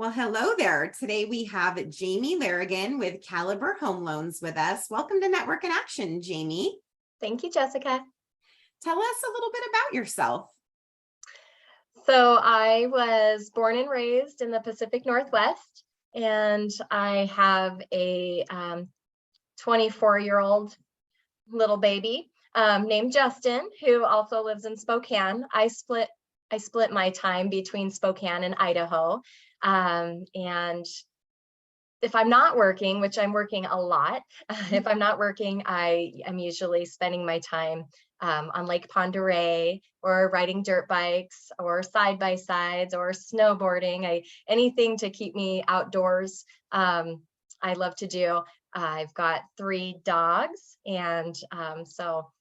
Well, hello there. Today we have Jamie Larrigan with Caliber Home Loans with us. Welcome to Network in Action, Jamie. Thank you, Jessica. Tell us a little bit about yourself. So I was born and raised in the Pacific Northwest, and I have a 24-year-old little baby named Justin, who also lives in Spokane. I split my time between Spokane and Idaho. And if I'm not working, which I'm working a lot, if I'm not working, I am usually spending my time on Lake Ponderay, or riding dirt bikes, or side-by-sides, or snowboarding. Anything to keep me outdoors. I love to do. I've got 3 dogs, and so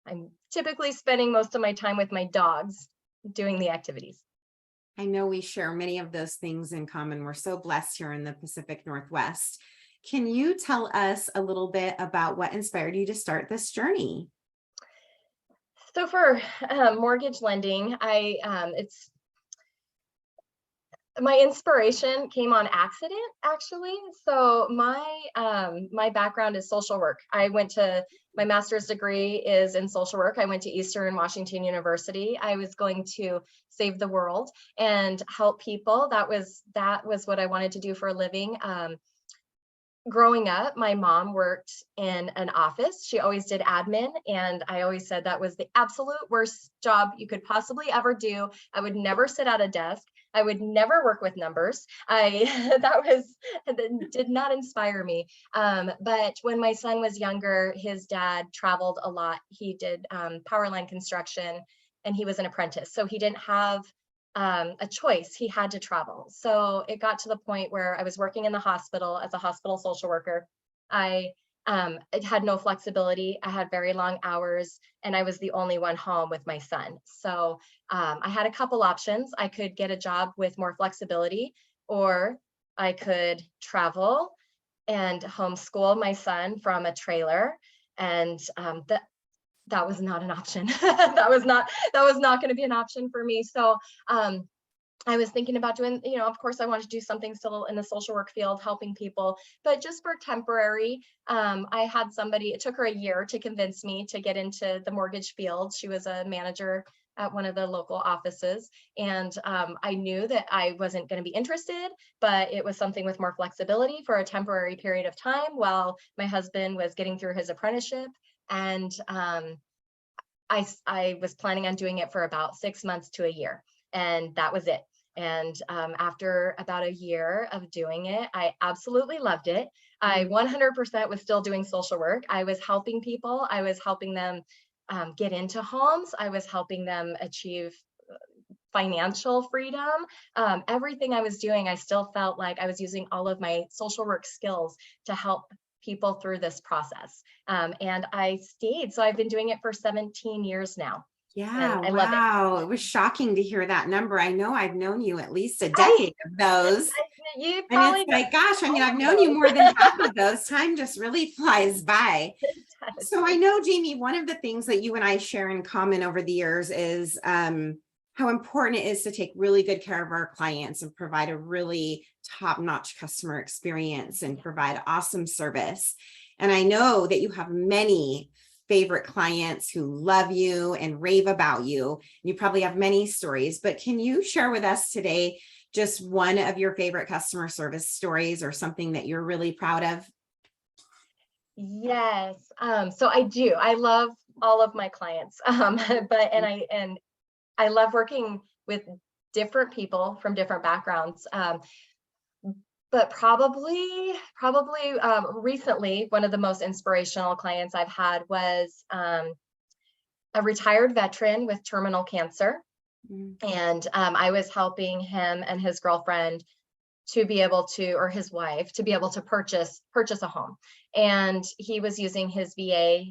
I'm typically spending most of my time with my dogs doing the activities. I know we share many of those things in common. We're so blessed here in the Pacific Northwest. Can you tell us a little bit about what inspired you to start this journey? So for mortgage lending, it's my inspiration came on accident, actually. So my background is social work. My master's degree is in social work. I went to Eastern Washington University. I was going to save the world and help people. That was what I wanted to do for a living. Growing up, my mom worked in an office. She always did admin, and I always said that was the absolute worst job you could possibly ever do. I would never sit at a desk. I would never work with numbers. That did not inspire me. But when my son was younger, his dad traveled a lot. He did power line construction, and he was an apprentice. So he didn't have a choice. He had to travel. So it got to the point where I was working in the hospital as a hospital social worker. I had no flexibility. I had very long hours, and I was the only one home with my son. So I had a couple options. I could get a job with more flexibility, or I could travel and homeschool my son from a trailer. And that was not an option. that was not going to be an option for me. So I was thinking about doing, of course I wanted to do something still in the social work field, helping people, but just for temporary. I had somebody, it took her a year to convince me to get into the mortgage field. She was a manager at one of the local offices. And I knew that I wasn't going to be interested, but it was something with more flexibility for a temporary period of time while my husband was getting through his apprenticeship. And I was planning on doing it for about 6 months to a year, and that was it. And after about a year of doing it, I absolutely loved it. I 100% was still doing social work. I was helping people. I was helping them get into homes. I was helping them achieve financial freedom. Everything I was doing, I still felt like I was using all of my social work skills to help people through this process. And I stayed. So I've been doing it for 17 years now. Yeah, And I love it. wow. It was shocking to hear that number. I know I've known you at least a decade of those. You And probably it's like, gosh, I mean, I've known you more than half of those. Time just really flies by. So I know, Jamie, one of the things that you and I share in common over the years is how important it is to take really good care of our clients and provide a really top-notch customer experience and provide awesome service. And I know that you have many favorite clients who love you and rave about you. You probably have many stories, but can you share with us today just one of your favorite customer service stories or something that you're really proud of? Yes. So I do. I love all of my clients. And I love working with different people from different backgrounds. But probably recently, one of the most inspirational clients I've had was a retired veteran with terminal cancer. And I was helping him and his girlfriend to be able to, or his wife, to be able to purchase a home. And he was using his VA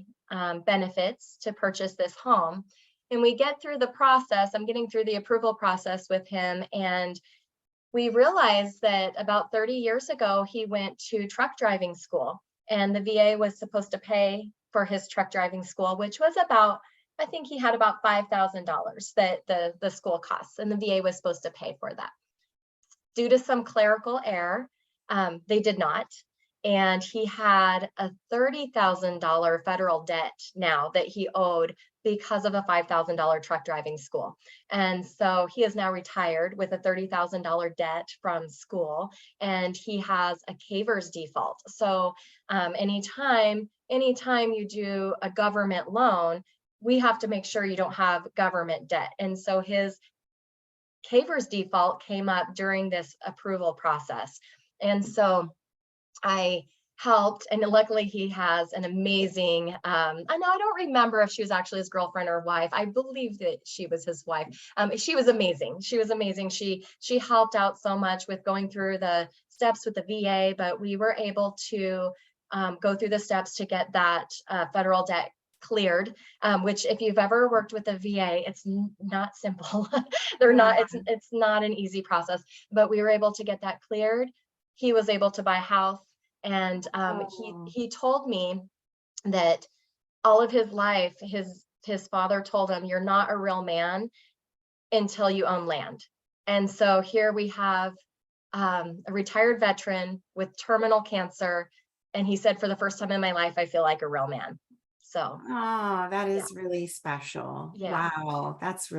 benefits to purchase this home. And we get through the process, I'm getting through the approval process with him, and we realized that about 30 years ago, he went to truck driving school, and the VA was supposed to pay for his truck driving school, which was about, I think he had about $5,000 that the school costs, and the VA was supposed to pay for that. due to some clerical error, they did not. And he had a $30,000 federal debt now that he owed because of a $5,000 truck driving school. And so he is now retired with a $30,000 debt from school, and he has a caver's default. So anytime you do a government loan, we have to make sure you don't have government debt. And so his caver's default came up during this approval process. And so I helped, and luckily he has an amazing, I know, I don't remember if she was actually his girlfriend or wife. I believe that she was his wife. She was amazing. She was amazing. She helped out so much with going through the steps with the VA, but we were able to go through the steps to get that federal debt cleared, which if you've ever worked with the VA, it's not simple. They're not, it's not an easy process, but we were able to get that cleared. He was able to buy a house. And he told me that all of his life, his father told him, "You're not a real man until you own land." And so here we have a retired veteran with terminal cancer, and he said, "For the first time in my life, I feel like a real man." So, oh, that is really special. Yeah. Wow, that's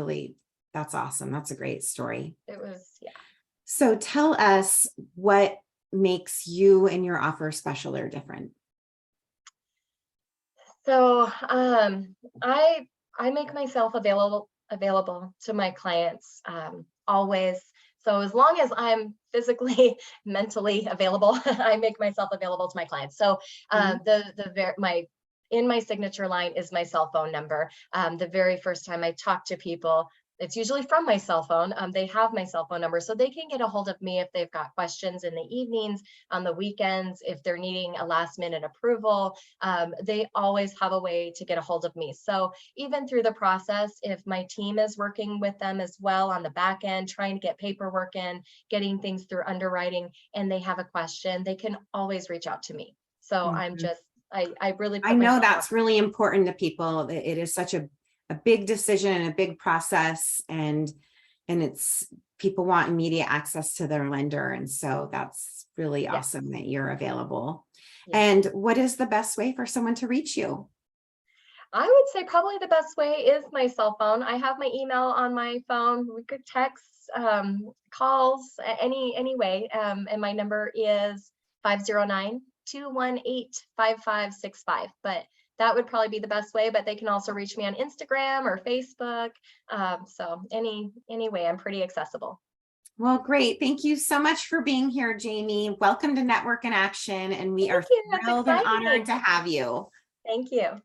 awesome. That's a great story. It was, yeah. So tell us what makes you and your offer special or different. So I make myself available to my clients always. So as long as I'm physically, mentally available, I make myself available to my clients. So in my signature line is my cell phone number. The very first time I talk to people, it's usually from my cell phone. They have my cell phone number, so they can get a hold of me if they've got questions in the evenings, on the weekends, if they're needing a last minute approval. They always have a way to get a hold of me. So even through the process, if my team is working with them as well on the back end, trying to get paperwork in, getting things through underwriting, and they have a question, they can always reach out to me. So I'm just, I really, I know that's really important to people. It is such a big decision and a big process, and it's, people want immediate access to their lender. And so that's really awesome that you're available. And what is the best way for someone to reach you? I would say probably the best way is my cell phone. I have my email on my phone. We could text, calls, any way. And my number is 509-218-5565. But that would probably be the best way, but they can also reach me on Instagram or Facebook. So any way, I'm pretty accessible. Well, great. Thank you so much for being here, Jamie. Welcome to Network in Action. And we are thrilled and honored to have you. Thank you.